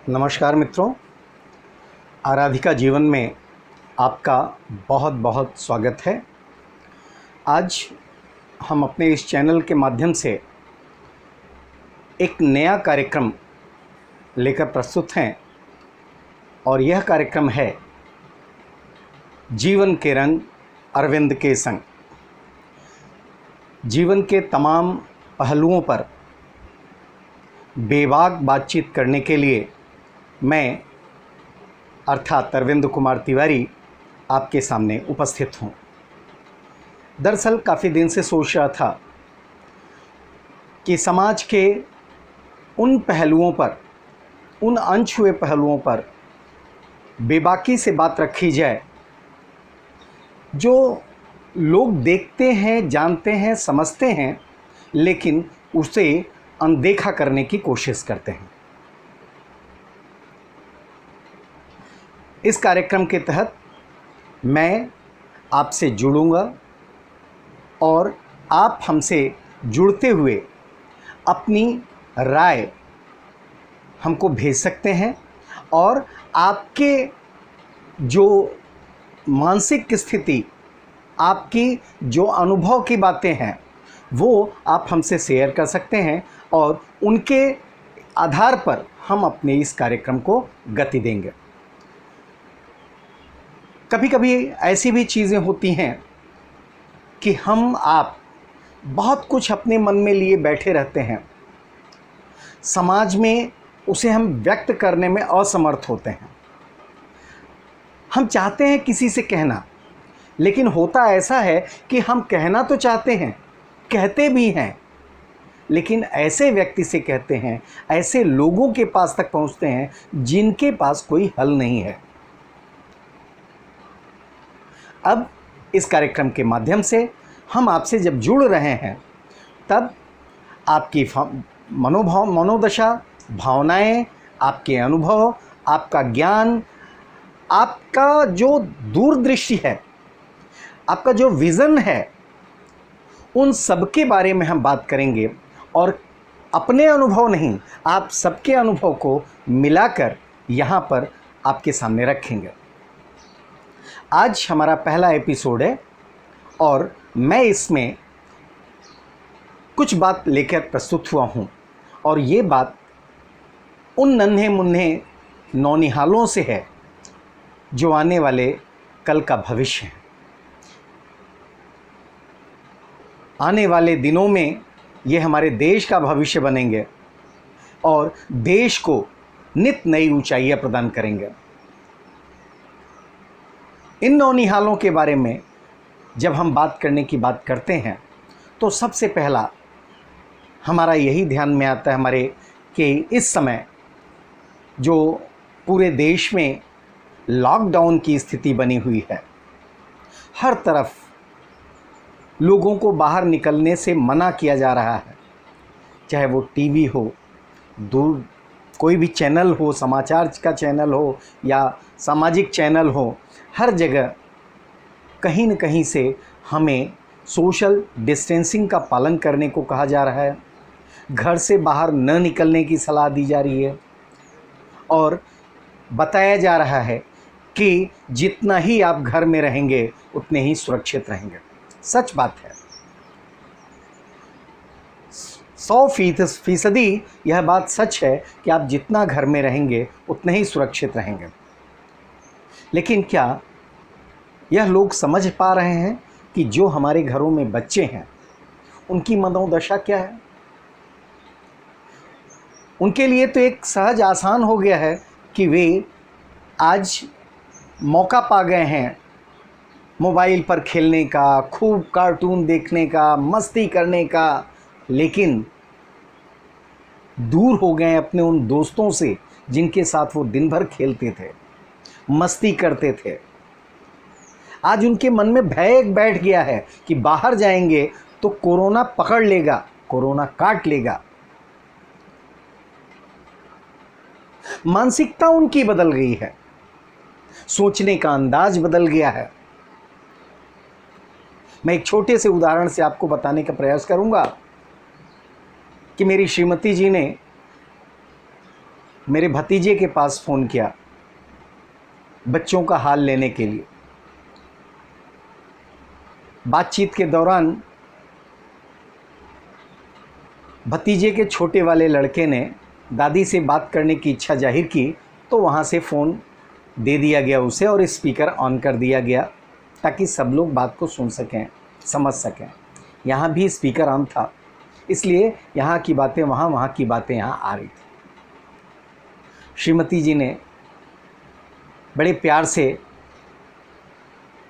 नमस्कार मित्रों, आराधिका जीवन में आपका बहुत बहुत स्वागत है। आज हम अपने इस चैनल के माध्यम से एक नया कार्यक्रम लेकर प्रस्तुत हैं और यह कार्यक्रम है जीवन के रंग अरविंद के संग। जीवन के तमाम पहलुओं पर बेबाक बातचीत करने के लिए मैं अर्थात अरविंद कुमार तिवारी आपके सामने उपस्थित हूँ। दरअसल काफ़ी दिन से सोच रहा था कि समाज के उन पहलुओं पर, उन अनछुए पहलुओं पर बेबाकी से बात रखी जाए जो लोग देखते हैं, जानते हैं, समझते हैं, लेकिन उसे अनदेखा करने की कोशिश करते हैं। इस कार्यक्रम के तहत मैं आपसे जुड़ूंगा और आप हमसे जुड़ते हुए अपनी राय हमको भेज सकते हैं और आपके जो मानसिक स्थिति, आपकी जो अनुभव की बातें हैं वो आप हमसे शेयर कर सकते हैं और उनके आधार पर हम अपने इस कार्यक्रम को गति देंगे। कभी कभी ऐसी भी चीज़ें होती हैं कि हम आप बहुत कुछ अपने मन में लिए बैठे रहते हैं, समाज में उसे हम व्यक्त करने में असमर्थ होते हैं। हम चाहते हैं किसी से कहना, लेकिन होता ऐसा है कि हम कहना तो चाहते हैं, कहते भी हैं, लेकिन ऐसे व्यक्ति से कहते हैं, ऐसे लोगों के पास तक पहुंचते हैं जिनके पास कोई हल नहीं है। अब इस कार्यक्रम के माध्यम से हम आपसे जब जुड़ रहे हैं तब आपकी मनोदशा, भावनाएं, आपके अनुभव, आपका ज्ञान, आपका जो दूरदृष्टि है, आपका जो विज़न है, उन सब के बारे में हम बात करेंगे और अपने अनुभव नहीं, आप सबके अनुभव को मिलाकर यहाँ पर आपके सामने रखेंगे। आज हमारा पहला एपिसोड है और मैं इसमें कुछ बात लेकर प्रस्तुत हुआ हूँ और ये बात उन नन्हे मुन्ने नौनिहालों से है जो आने वाले कल का भविष्य है। आने वाले दिनों में ये हमारे देश का भविष्य बनेंगे और देश को नित नई ऊंचाइयां प्रदान करेंगे। इन नौनिहालों के बारे में जब हम बात करने की बात करते हैं तो सबसे पहला हमारा यही ध्यान में आता है हमारे कि इस समय जो पूरे देश में लॉकडाउन की स्थिति बनी हुई है, हर तरफ लोगों को बाहर निकलने से मना किया जा रहा है, चाहे वो टीवी हो, दूर कोई भी चैनल हो, समाचार का चैनल हो या सामाजिक चैनल हो, हर जगह कहीं न कहीं से हमें सोशल डिस्टेंसिंग का पालन करने को कहा जा रहा है। घर से बाहर न निकलने की सलाह दी जा रही है और बताया जा रहा है कि जितना ही आप घर में रहेंगे उतने ही सुरक्षित रहेंगे। सच बात है, 100% यह बात सच है कि आप जितना घर में रहेंगे उतने ही सुरक्षित रहेंगे। लेकिन क्या यह लोग समझ पा रहे हैं कि जो हमारे घरों में बच्चे हैं उनकी मनोदशा क्या है? उनके लिए तो एक सहज आसान हो गया है कि वे आज मौका पा गए हैं मोबाइल पर खेलने का, खूब कार्टून देखने का, मस्ती करने का, लेकिन दूर हो गए अपने उन दोस्तों से जिनके साथ वो दिन भर खेलते थे, मस्ती करते थे। आज उनके मन में भय बैठ गया है कि बाहर जाएंगे तो कोरोना पकड़ लेगा, कोरोना काट लेगा। मानसिकता उनकी बदल गई है, सोचने का अंदाज बदल गया है। मैं एक छोटे से उदाहरण से आपको बताने का प्रयास करूंगा कि मेरी श्रीमती जी ने मेरे भतीजे के पास फ़ोन किया बच्चों का हाल लेने के लिए। बातचीत के दौरान भतीजे के छोटे वाले लड़के ने दादी से बात करने की इच्छा जाहिर की, तो वहाँ से फ़ोन दे दिया गया उसे और स्पीकर ऑन कर दिया गया ताकि सब लोग बात को सुन सकें, समझ सकें। यहाँ भी स्पीकर ऑन था, इसलिए यहाँ की बातें वहाँ, वहाँ की बातें यहाँ आ रही थी। श्रीमती जी ने बड़े प्यार से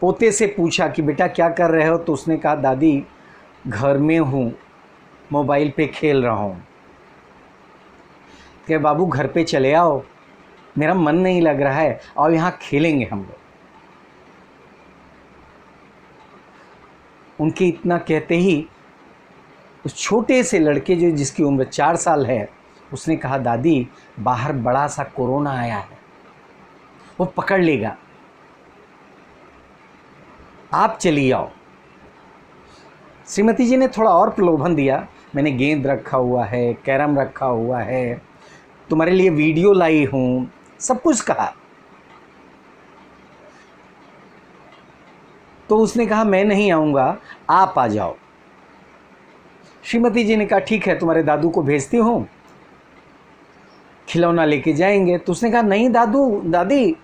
पोते से पूछा कि बेटा क्या कर रहे हो, तो उसने कहा दादी घर में हूँ, मोबाइल पे खेल रहा हूँ। कि बाबू घर पे चले आओ, मेरा मन नहीं लग रहा है और यहाँ खेलेंगे हम लोग। उनके इतना कहते ही उस छोटे से लड़के जो जिसकी उम्र 4 साल है, उसने कहा दादी बाहर बड़ा सा कोरोना आया है, वो पकड़ लेगा, आप चली आओ। श्रीमती जी ने थोड़ा और प्रलोभन दिया, मैंने गेंद रखा हुआ है, कैरम रखा हुआ है, तुम्हारे लिए वीडियो लाई हूँ, सब कुछ कहा। तो उसने कहा मैं नहीं आऊँगा, आप आ जाओ। श्रीमती जी ने कहा ठीक है, तुम्हारे दादू को भेजती हूँ, खिलौना लेके जाएंगे। तो उसने कहा नहीं दादी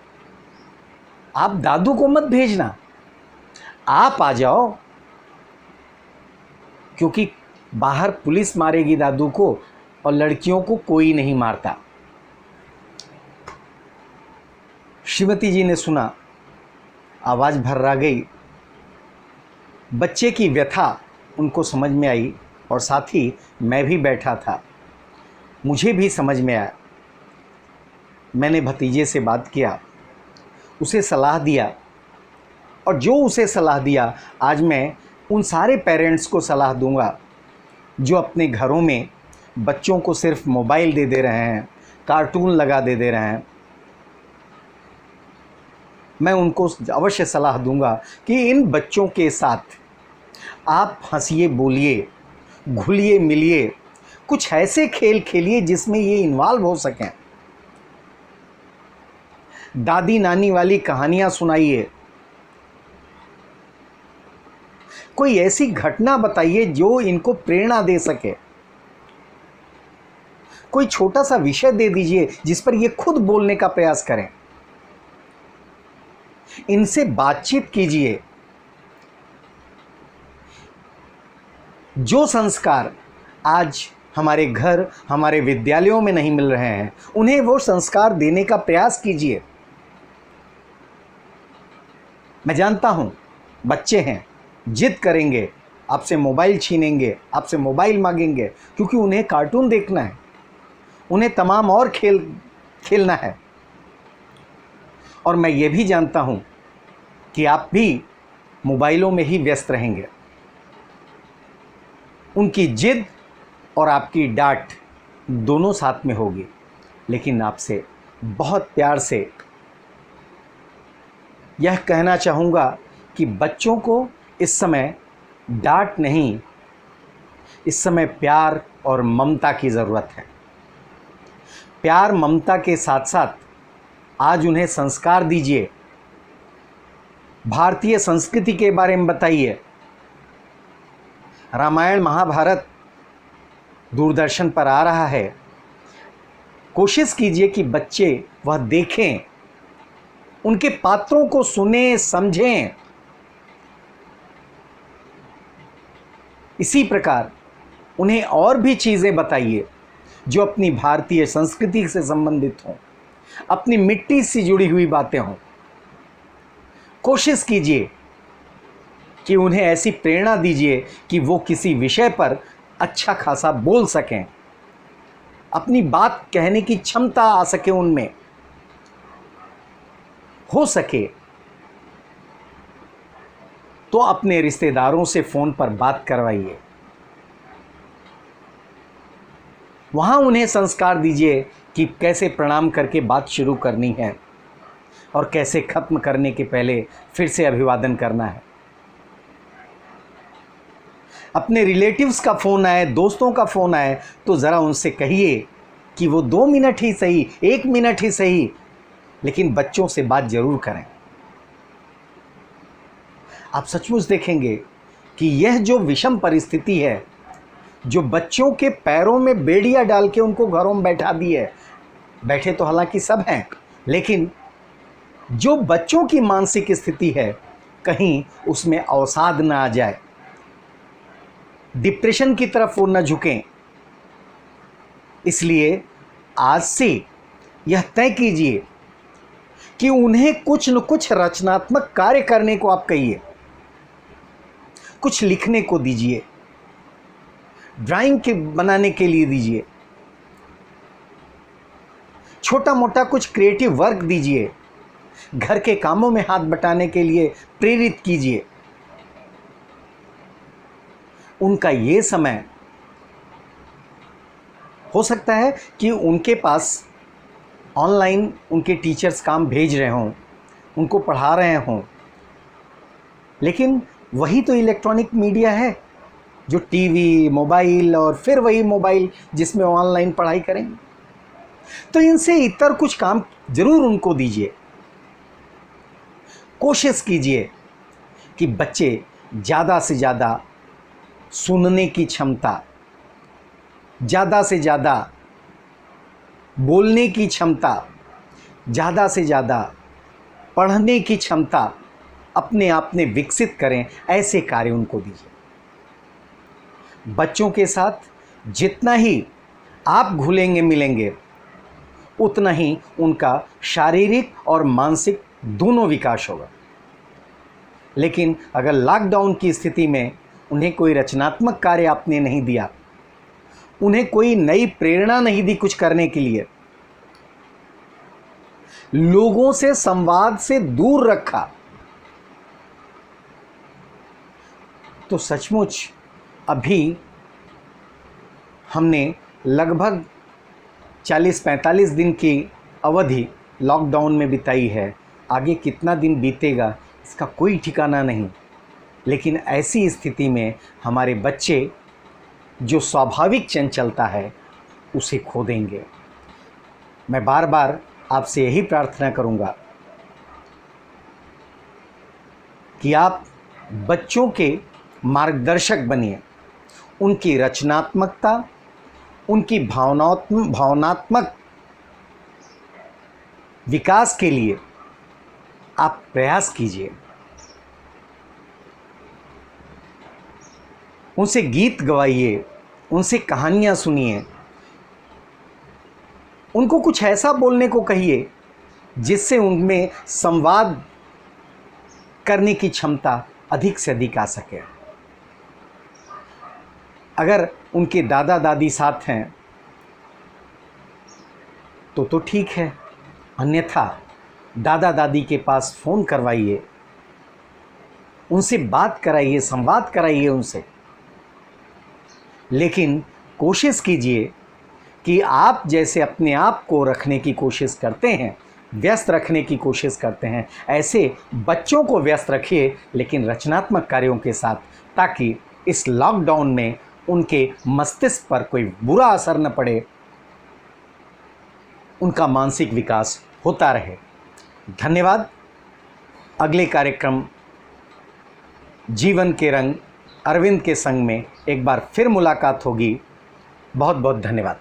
आप दादू को मत भेजना, आप आ जाओ, क्योंकि बाहर पुलिस मारेगी दादू को और लड़कियों को कोई नहीं मारता। श्रीमती जी ने सुना, आवाज़ भर्रा गई। बच्चे की व्यथा उनको समझ में आई और साथ ही मैं भी बैठा था, मुझे भी समझ में आया। मैंने भतीजे से बात किया, उसे सलाह दिया, और जो उसे सलाह दिया आज मैं उन सारे पेरेंट्स को सलाह दूंगा जो अपने घरों में बच्चों को सिर्फ मोबाइल दे रहे हैं, कार्टून लगा दे रहे हैं। मैं उनको अवश्य सलाह दूंगा कि इन बच्चों के साथ आप हंसिए, बोलिए, घुलिए मिलिए, कुछ ऐसे खेल खेलिए जिसमें ये इन्वॉल्व हो सकें। दादी नानी वाली कहानियां सुनाइए, कोई ऐसी घटना बताइए जो इनको प्रेरणा दे सके। कोई छोटा सा विषय दे दीजिए जिस पर ये खुद बोलने का प्रयास करें। इनसे बातचीत कीजिए। जो संस्कार आज हमारे घर, हमारे विद्यालयों में नहीं मिल रहे हैं, उन्हें वो संस्कार देने का प्रयास कीजिए। मैं जानता हूं बच्चे हैं, जिद करेंगे, आपसे मोबाइल छीनेंगे, आपसे मोबाइल मांगेंगे, क्योंकि उन्हें कार्टून देखना है, उन्हें तमाम और खेल खेलना है। और मैं ये भी जानता हूं कि आप भी मोबाइलों में ही व्यस्त रहेंगे। उनकी जिद और आपकी डांट दोनों साथ में होगी, लेकिन आपसे बहुत प्यार से यह कहना चाहूँगा कि बच्चों को इस समय डांट नहीं, इस समय प्यार और ममता की ज़रूरत है। प्यार ममता के साथ साथ आज उन्हें संस्कार दीजिए, भारतीय संस्कृति के बारे में बताइए। रामायण महाभारत दूरदर्शन पर आ रहा है, कोशिश कीजिए कि बच्चे वह देखें, उनके पात्रों को सुने, समझें। इसी प्रकार उन्हें और भी चीज़ें बताइए जो अपनी भारतीय संस्कृति से संबंधित हों, अपनी मिट्टी से जुड़ी हुई बातें हों। कोशिश कीजिए कि उन्हें ऐसी प्रेरणा दीजिए कि वो किसी विषय पर अच्छा खासा बोल सकें, अपनी बात कहने की क्षमता आ सके उनमें। हो सके तो अपने रिश्तेदारों से फ़ोन पर बात करवाइए, वहाँ उन्हें संस्कार दीजिए कि कैसे प्रणाम करके बात शुरू करनी है और कैसे ख़त्म करने के पहले फिर से अभिवादन करना है। अपने रिलेटिव्स का फ़ोन आए, दोस्तों का फ़ोन आए, तो ज़रा उनसे कहिए कि वो 2 मिनट ही सही, 1 मिनट ही सही, लेकिन बच्चों से बात जरूर करें। आप सचमुच देखेंगे कि यह जो विषम परिस्थिति है, जो बच्चों के पैरों में बेड़ियां डाल के उनको घरों में बैठा दी है, बैठे तो हालांकि सब हैं, लेकिन जो बच्चों की मानसिक स्थिति है, कहीं उसमें अवसाद ना आ जाए, डिप्रेशन की तरफ वो न झुकें। इसलिए आज से यह तय कीजिए कि उन्हें कुछ न कुछ रचनात्मक कार्य करने को आप कहिए, कुछ लिखने को दीजिए, ड्राइंग के बनाने के लिए दीजिए, छोटा मोटा कुछ क्रिएटिव वर्क दीजिए, घर के कामों में हाथ बटाने के लिए प्रेरित कीजिए। उनका ये समय हो सकता है कि उनके पास ऑनलाइन उनके टीचर्स काम भेज रहे हों, उनको पढ़ा रहे हों, लेकिन वही तो इलेक्ट्रॉनिक मीडिया है, जो टीवी, मोबाइल और फिर वही मोबाइल जिसमें ऑनलाइन पढ़ाई करेंगे। तो इनसे इतर कुछ काम जरूर उनको दीजिए। कोशिश कीजिए कि बच्चे ज़्यादा से ज़्यादा सुनने की क्षमता, ज़्यादा से ज़्यादा बोलने की क्षमता, ज़्यादा से ज़्यादा पढ़ने की क्षमता अपने आप में विकसित करें, ऐसे कार्य उनको दीजिए। बच्चों के साथ जितना ही आप घुलेंगे मिलेंगे, उतना ही उनका शारीरिक और मानसिक दोनों विकास होगा। लेकिन अगर लॉकडाउन की स्थिति में उन्हें कोई रचनात्मक कार्य आपने नहीं दिया, उन्हें कोई नई प्रेरणा नहीं दी कुछ करने के लिए, लोगों से संवाद से दूर रखा, तो सचमुच अभी हमने लगभग 40-45 दिन की अवधि लॉकडाउन में बिताई है। आगे कितना दिन बीतेगा इसका कोई ठिकाना नहीं, लेकिन ऐसी स्थिति में हमारे बच्चे जो स्वाभाविक चंचलता है उसे खो देंगे। मैं बार बार आपसे यही प्रार्थना करूंगा कि आप बच्चों के मार्गदर्शक बनिए, उनकी रचनात्मकता, उनकी भावनात्मक विकास के लिए आप प्रयास कीजिए। उनसे गीत गवाइए, उनसे कहानियाँ सुनिए, उनको कुछ ऐसा बोलने को कहिए जिससे उनमें संवाद करने की क्षमता अधिक से अधिक आ सके। अगर उनके दादा दादी साथ हैं तो ठीक है, अन्यथा दादा दादी के पास फ़ोन करवाइए, उनसे बात कराइए, संवाद कराइए उनसे। लेकिन कोशिश कीजिए कि आप जैसे अपने आप को रखने की कोशिश करते हैं, व्यस्त रखने की कोशिश करते हैं, ऐसे बच्चों को व्यस्त रखिए, लेकिन रचनात्मक कार्यों के साथ, ताकि इस लॉकडाउन में उनके मस्तिष्क पर कोई बुरा असर न पड़े, उनका मानसिक विकास होता रहे। धन्यवाद। अगले कार्यक्रम जीवन के रंग अरविंद के संग में एक बार फिर मुलाकात होगी। बहुत बहुत धन्यवाद।